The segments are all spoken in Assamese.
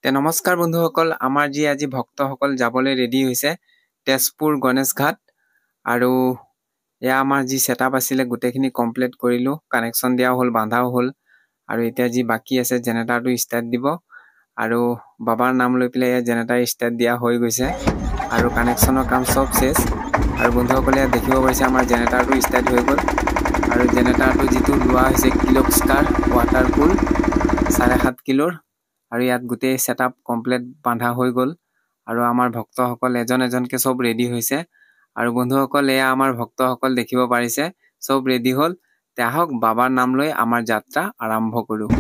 নমস্কাৰ বন্ধুসকল, আমাৰ যি আজি ভক্তসকল যাবলৈ ৰেডি হৈছে তেজপুৰ গণেশ ঘাট। আৰু এয়া আমাৰ যি সেটআপ আছিলে গোটেইখিনি কমপ্লিট কৰিলো, কানেকশ্যন দিয়া হ'ল, বান্ধাও হ'ল। আৰু এতিয়া যি বাকী আছে জেনেৰেটৰটো ষ্টাৰ্ট দিব। আৰু বাবাৰ নাম লৈ পেলাই এয়া জেনেৰেটৰ ষ্টাৰ্ট দিয়া হৈ গৈছে আৰু কানেকশ্যনৰ কাম চব শেষ। আৰু বন্ধুসকলে ইয়াত দেখিব পাৰিছে আমাৰ জেনেৰেটৰটো ষ্টাৰ্ট হৈ গ'ল। আৰু জেনেৰেটৰটো যিটো লোৱা হৈছে কিলোস্কাৰ ৱাটাৰকুল 7.5 কিলোৰ। আৰু ইয়াত গোটেই সেটআপ কমপ্লিট বান্ধা হৈ গ'ল। আৰু আমাৰ ভক্তসকল এজন এজনকে সব ৰেডি হৈছে। আৰু বন্ধুসকল এয়া আমাৰ ভক্তসকল দেখিব পাৰিছে সব ৰেডি হ'ল। তে আহক বাবাৰ নাম লৈ আমাৰ যাত্ৰা আৰম্ভ কৰোঁ।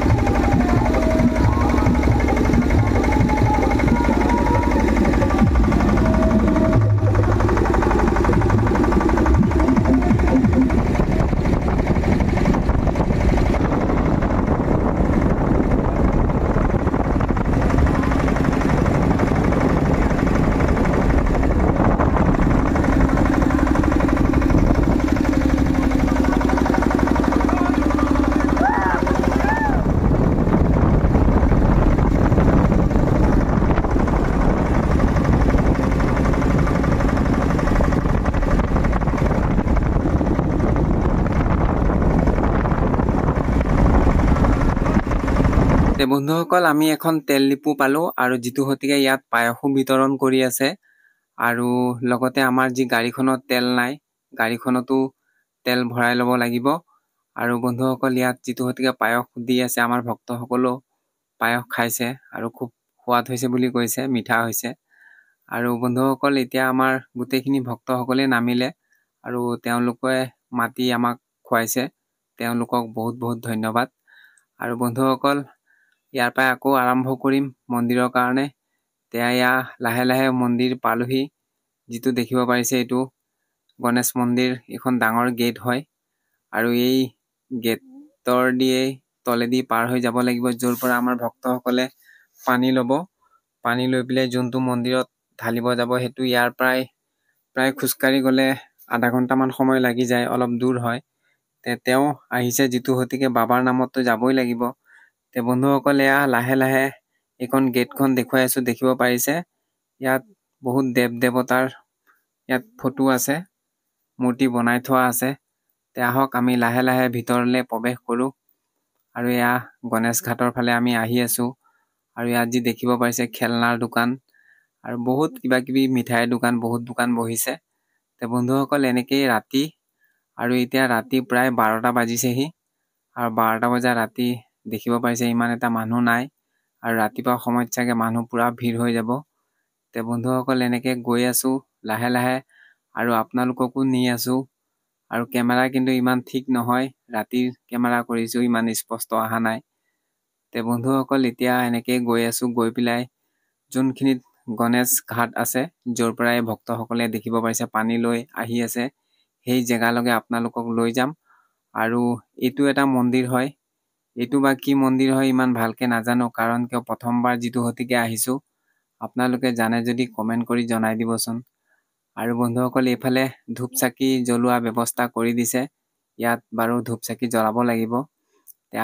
বন্ধুসকল আমি এখন তেল ডিপু পালো আৰু যিটো হতিকে ইয়াত পায়সো বিতৰণ কৰি আছে। আৰু লগতে আমাৰ যি গাড়ীখনত তেল নাই, গাড়ীখনতো তেল ভৰাই ল'ব লাগিব। আৰু বন্ধুসকল ইয়াত যিটো হতিকে পায়স দি আছে, আমাৰ ভক্তসকলেও পায়স খাইছে আৰু খুব সোৱাদ হৈছে বুলি কৈছে, মিঠা হৈছে। আৰু বন্ধুসকল এতিয়া আমাৰ গোটেইখিনি ভক্তসকলে নামিলে আৰু তেওঁলোকে মাতি আমাক খুৱাইছে। তেওঁলোকক বহুত বহুত ধন্যবাদ। আৰু বন্ধুসকল ইয়াৰ পৰা আকৌ আৰম্ভ কৰিম মন্দিৰৰ কাৰণে। এয়া লাহে লাহে মন্দিৰ পালোহি। যিটো দেখিব পাৰিছে এইটো গণেশ মন্দিৰ, এখন ডাঙৰ গেট হয়। আৰু এই গেটৰ দিয়ে তলেদি পাৰ হৈ যাব লাগিব, য'ৰ পৰা আমাৰ ভক্তসকলে পানী ল'ব। পানী লৈ পেলাই যোনটো মন্দিৰত ঢালিব যাব সেইটো ইয়াৰ প্ৰায় খোজকাঢ়ি গ'লে আধা ঘণ্টামান সময় লাগি যায়, অলপ দূৰ হয়। তেওঁ আহিছে যিটো হতিকে বাবাৰ নামততো যাবই লাগিব। বন্ধুসকল এয়া লাহে লাহে এইখন গেটখন দেখুৱাই আছো, দেখিব পাৰিছে। ইয়াত বহুত দেৱ দেৱতাৰ ইয়াত ফটো আছে, মূৰ্তি বনাই থোৱা আছে। আহক আমি লাহে লাহে ভিতৰলৈ প্ৰৱেশ কৰোঁ। আৰু এয়া গণেশ ঘাটৰ ফালে আমি আহি আছো। আৰু ইয়াত যি দেখিব পাৰিছে খেলনাৰ দোকান আৰু বহুত কিবা কিবি মিঠাইৰ দোকান, বহুত দোকান বহিছে। বন্ধুসকল এনেকেই ৰাতি, আৰু এতিয়া ৰাতি প্ৰায় 12টা বাজিছেহি। আৰু 12টা বজা ৰাতি দেখিব পাৰিছে ইমান এটা মানুহ নাই। আৰু ৰাতিপুৱা সময়ত চাগে মানুহ পুৰা ভিৰ হৈ যাব। বন্ধুসকল এনেকে গৈ আছো লাহে লাহে, আৰু আপোনালোককো নি আছো। আৰু কেমেৰা কিন্তু ইমান ঠিক নহয়, ৰাতিৰ কেমেৰা কৰিছো, ইমান স্পষ্ট অহা নাই। বন্ধুসকল এতিয়া এনেকে গৈ আছো, গৈ পেলাই যোনখিনিত গণেশ ঘাট আছে, য'ৰ পৰাই ভক্তসকলে দেখিব পাৰিছে পানী লৈ আহি আছে, সেই জেগালৈকে আপোনালোকক লৈ যাম। আৰু এইটো এটা মন্দিৰ হয়। এইটো বা কি মন্দিৰ হয় ইমান ভালকে নাজানো, কাৰণ কিয় প্ৰথমবাৰ যিটো হতিকে আহিছো। আপোনালোকে জানে যদি কমেণ্ট কৰি জনাই দিবচোন। আৰু বন্ধুসকল এইফালে ধূপ চাকি জ্বলোৱা ব্যৱস্থা কৰি দিছে। ইয়াত বাৰু ধূপ চাকি জ্বলাব লাগিব।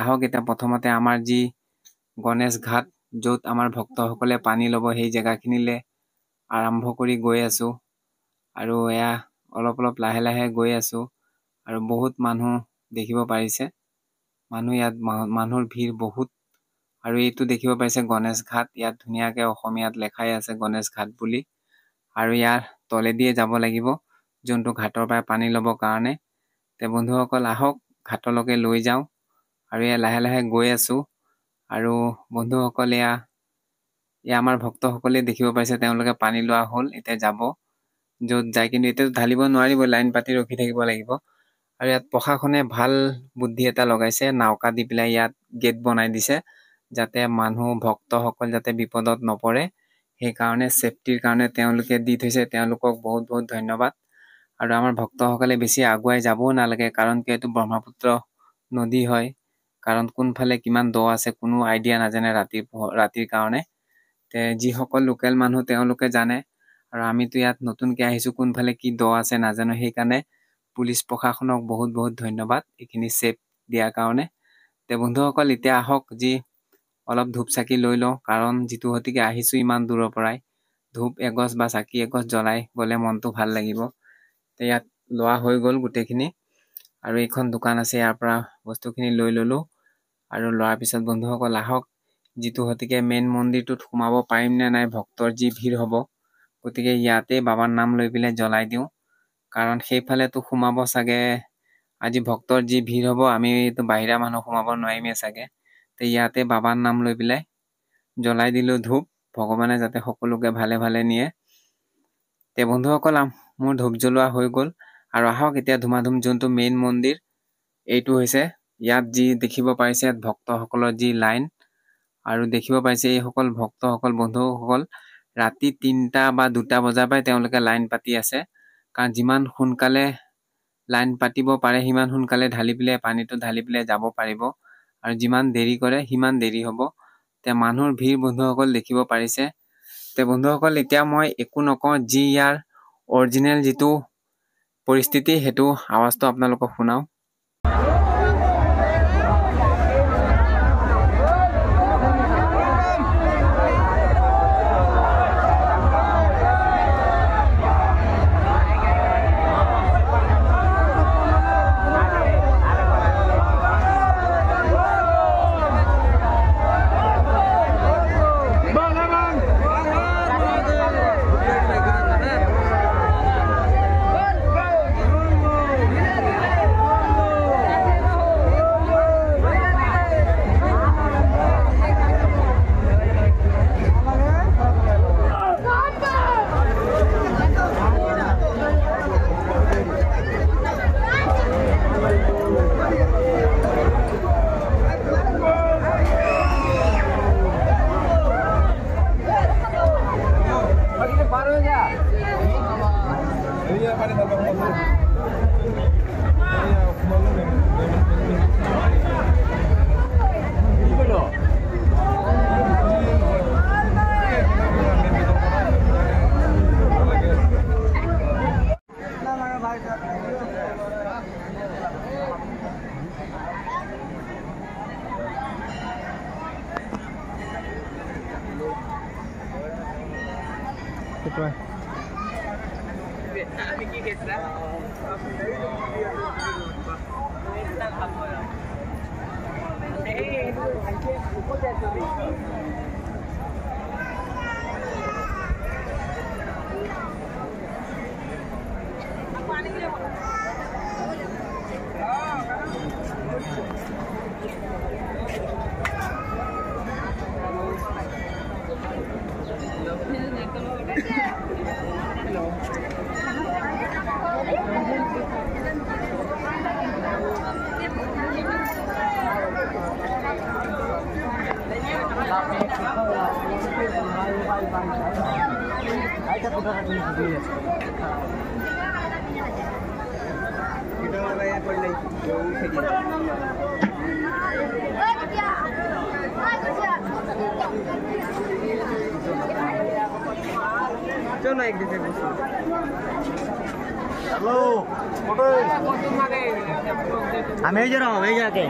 আহক এতিয়া প্ৰথমতে আমাৰ যি গণেশ ঘাট, য'ত আমাৰ ভক্তসকলে পানী ল'ব, সেই জেগাখিনিলে আৰম্ভ কৰি গৈ আছো। আৰু এয়া অলপ অলপ লাহে লাহে গৈ আছো। আৰু বহুত মানুহ দেখিব পাৰিছে। ইয়াত মানুহৰ ভিৰ বহুত। আৰু এইটো দেখিব পাৰিছে গণেশ ঘাট, ইয়াত ধুনীয়াকে অসমীয়াত লেখাই আছে গণেশ ঘাট বুলি। আৰু ইয়াৰ তলেদিয়ে যাব লাগিব যোনটো ঘাটৰ পৰা পানী ল'বৰ কাৰণে। বন্ধুসকল আহক ঘাটলৈকে লৈ যাওঁ। আৰু এয়া লাহে লাহে গৈ আছো। আৰু বন্ধুসকল এয়া আমাৰ ভক্তসকলে দেখিব পাৰিছে তেওঁলোকে পানী লোৱা হ'ল, এতিয়া যাব। য'ত যায় কিন্তু এতিয়া ঢালিব নোৱাৰিব, লাইন পাতি ৰখি থাকিব লাগিব। আৰু ইয়াত প্ৰশাসনে ভাল বুদ্ধি এটা লগাইছে, নাওকা দি পেলাই ইয়াত গেট বনাই দিছে, যাতে মানুহ ভক্তসকল যাতে বিপদত নপৰে। সেইকাৰণে ছেফটিৰ কাৰণে তেওঁলোকে দি থৈছে, তেওঁলোকক বহুত বহুত ধন্যবাদ। আৰু আমাৰ ভক্তসকলে বেছি আগুৱাই যাবও নালাগে, কাৰণ কি এইটো ব্ৰহ্মপুত্ৰ নদী হয়। কাৰণ কোনফালে কিমান দ আছে কোনো আইডিয়া নাজানে ৰাতিৰ কাৰণে। যিসকল লোকেল মানুহ তেওঁলোকে জানে। আৰু আমিতো ইয়াত নতুনকে আহিছো, কোনফালে কি দ আছে নাজানো। সেইকাৰণে পুলিচ প্ৰশাসনক বহুত বহুত ধন্যবাদ এইখিনি ছেফ দিয়াৰ কাৰণে। বন্ধুসকল এতিয়া আহক যি অলপ ধূপ চাকি লৈ লওঁ, কাৰণ যিটো হতিকে আহিছোঁ ইমান দূৰৰ পৰাই ধূপ এগছ বা চাকি এগছ জ্বলাই গ'লে মনটো ভাল লাগিব। তো ইয়াত লোৱা হৈ গ'ল গোটেইখিনি, আৰু এইখন দোকান আছে, ইয়াৰ পৰা বস্তুখিনি লৈ ল'লোঁ। আৰু লোৱাৰ পিছত বন্ধুসকল আহক, যিটো হতিকে মেইন মন্দিৰটোত সোমাব পাৰিম নে নাই, ভক্তৰ যি ভিৰ হ'ব, গতিকে ইয়াতে বাবাৰ নাম লৈ পেলাই জ্বলাই দিওঁ, কাৰণ সেইফালেতো সোমাব চাগে আজি ভক্তৰ যি ভিৰ হ'ব, আমিতো বাহিৰা মানুহ সোমাব নোৱাৰিমেই চাগে। তো ইয়াতে বাবাৰ নাম লৈ পেলাই জ্বলাই দিলোঁ ধূপ, ভগৱানে যাতে সকলোকে ভালে ভালে নিয়ে। তে বন্ধুসকল মোৰ ধূপ জ্বলোৱা হৈ গ'ল, আৰু আহক এতিয়া ধুমাধুম যোনটো মেইন মন্দিৰ, এইটো হৈছে ইয়াত যি দেখিব পাৰিছে ইয়াত ভক্তসকলৰ যি লাইন, আৰু দেখিব পাইছে এইসকল ভক্তসকল বন্ধুসকল ৰাতি 3টা বা 2টা বজাৰ পৰাই তেওঁলোকে লাইন পাতি আছে, কাৰণ যিমান সোনকালে লাইন পাতিব পাৰে সিমান সোনকালে পানীটো ঢালি পেলাই যাব পাৰিব, আৰু যিমান দেৰি কৰে সিমান দেৰি হ'ব। তে মানুহৰ ভিৰ বন্ধুসকল দেখিব পাৰিছে। তে বন্ধুসকল এতিয়া মই একো নকওঁ, যি ইয়াৰ অৰিজিনেল যিটো পৰিস্থিতি সেইটো আৱাজটো আপোনালোকক শুনাও। हेलो हमें जरा हमें जाके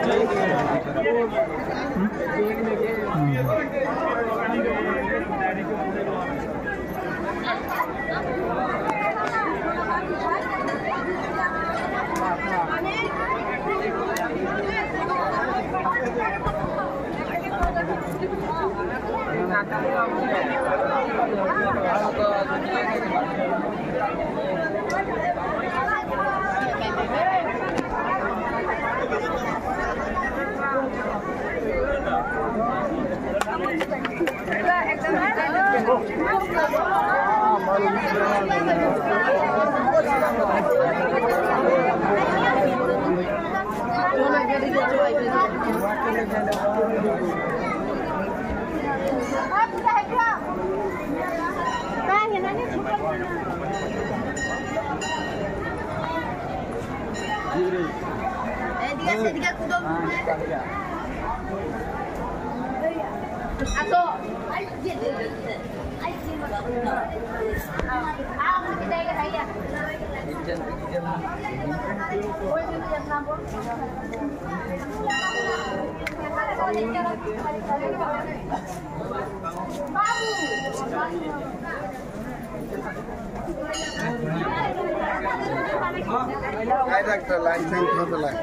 একটা লাইন চেঞ্জ হবে লাগে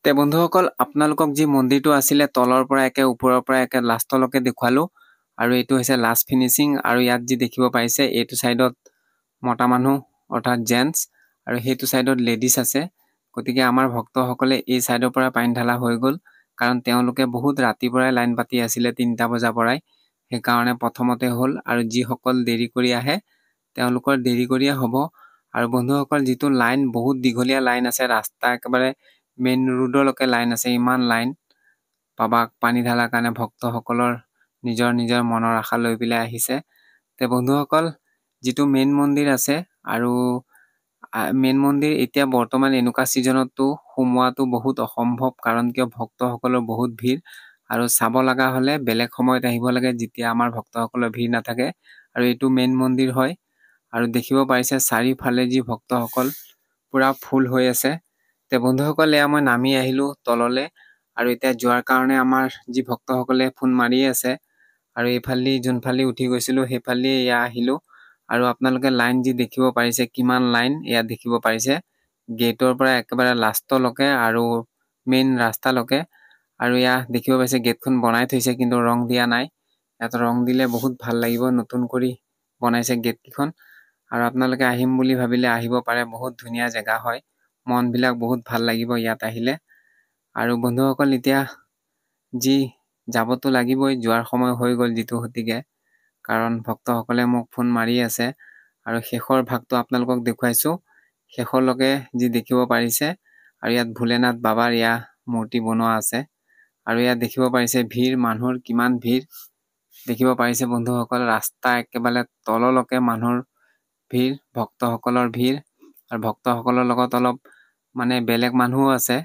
তে বন্ধুসকল আপোনালোকক যি মন্দিৰটো আছিলে তলৰ পৰা একে ওপৰৰ পৰা একে লাষ্টলৈকে দেখুৱালো আৰু এইটো হৈছে লাষ্ট ফিনিচিং আৰু ইয়াত যি দেখিব পাইছে এইটো সাইডত মটা মানুহ অৰ্থাৎ জেন্টস আৰু সেইটো সাইডত লেডিজ আছে গতিকে আমাৰ ভক্তসকলে এই সাইডৰ পৰা পানী ঢালা হৈ গল কাৰণ তেওঁলোকে বহুত ৰাতি পৰাই লাইন পাতি আছিলে 3টা বজাৰ পৰাই সেই কাৰণে প্ৰথমতে হ'ল আৰু যি সকল দেৰি কৰি আহে তেওঁলোকৰ দেৰি কৰিয়ে হ'ব আৰু বন্ধুসকল যিটো লাইন বহুত দীঘলীয়া লাইন আছে ৰাস্তা একেবাৰে মেইন ৰোডলৈকে লাইন আছে ইমান লাইন পাবাক পানী ঢালাৰ কাৰণে ভক্তসকলৰ নিজৰ মনৰ আশা লৈ পেলাই আহিছে তে বন্ধুসকল যিটো মেইন মন্দিৰ আছে আৰু মেইন মন্দিৰ এতিয়া বৰ্তমান এনেকুৱা সিজনতো সোমোৱাটো বহুত অসম্ভৱ কাৰণ কিয় ভক্তসকলৰ বহুত ভিৰ আৰু চাব লগা হলে বেলেগ সময়ত আহিব লাগে যেতিয়া আমাৰ ভক্তসকলৰ ভিৰ নাথাকে আৰু এইটো মেইন মন্দিৰ হয় আৰু দেখিব পাইছে চাৰিফালে যি ভক্তসকল পুৰা ফুল হৈ আছে তে বন্ধুসকল এয়া মই নামি আহিলো তললে আৰু এতিয়া যোৱাৰ কাৰণে আমাৰ যি ভক্তসকলে ফোন মাৰি আছে আৰু এইফালি যোনফালি উঠি গৈছিলো সেইফালি এয়া আহিলো আৰু আপোনালোকে লাইন যি দেখিব পাৰিছে কিমান লাইন এয়া দেখিব পাৰিছে গেটৰ পৰা একেবাৰে লাষ্টলৈকে আৰু মেইন ৰাস্তালৈকে আৰু এয়া দেখিব পাইছে গেটখন বনাই থৈছে কিন্তু ৰং দিয়া নাই ইয়াত ৰং দিলে বহুত ভাল লাগিব নতুন কৰি বনাইছে গেট কিখন আৰু আপোনালোকে আহিম বুলি ভাবিলে আহিব পাৰে বহুত ধুনীয়া জেগা হয় মন বিলাক বহুত ভাল লাগিব ইয়াত আহিলে আৰু বন্ধুসকল এতিয়া যি যাবতো লাগিবই যোৱাৰ সময় হৈ গল যিটো হতিকে কাৰণ ভক্তসকলে মোক ফোন মাৰি আছে আৰু শেষৰ ভাগটো আপোনালোকক দেখুৱাইছো শেষৰলৈকে যি দেখিব পাৰিছে আৰু ইয়াত ভোলেনাথ বাবাৰ ইয়া মূৰ্তি বনোৱা আছে আৰু ইয়াত দেখিব পাৰিছে ভিৰ মানুহৰ কিমান ভিৰ দেখিব পাৰিছে বন্ধুসকল ৰাস্তা একেবাৰে তললৈকে মানুহৰ ভিৰ ভক্তসকলৰ ভিৰ আৰু ভক্তসকলৰ লগত অলপ মানে বেলেগ মানুহও আছে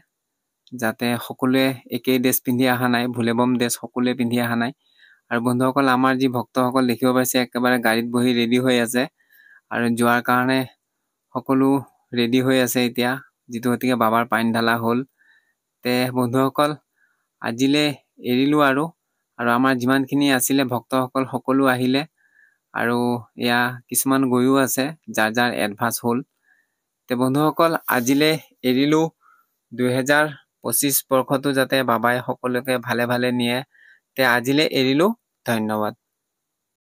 যাতে সকলোৱে একেই ড্ৰেছ পিন্ধি অহা নাই ভুলেবম ড্ৰেছ সকলোৱে পিন্ধি অহা নাই আৰু বন্ধুসকল আমাৰ যি ভক্তসকল দেখিব পাইছে একেবাৰে গাড়ীত বহি ৰেডি হৈ আছে আৰু যোৱাৰ কাৰণে সকলো ৰেডি হৈ আছে এতিয়া যিটো হতিকে বাবাৰ পানী ঢালা হ'ল তে বন্ধুসকল আজিলে এৰিলো আৰু আমাৰ যিমানখিনি আছিলে ভক্তসকল সকলো আহিলে আৰু এয়া কিছুমান গৈও আছে যাৰ এডভান্স হ'ল তে বন্ধুসকল আজিলে এৰিলো 2025 বৰ্ষটো যাতে বাবাই সকলোকে ভালে ভালে নিয়ে তে আজিলে এৰিলো ধন্যবাদ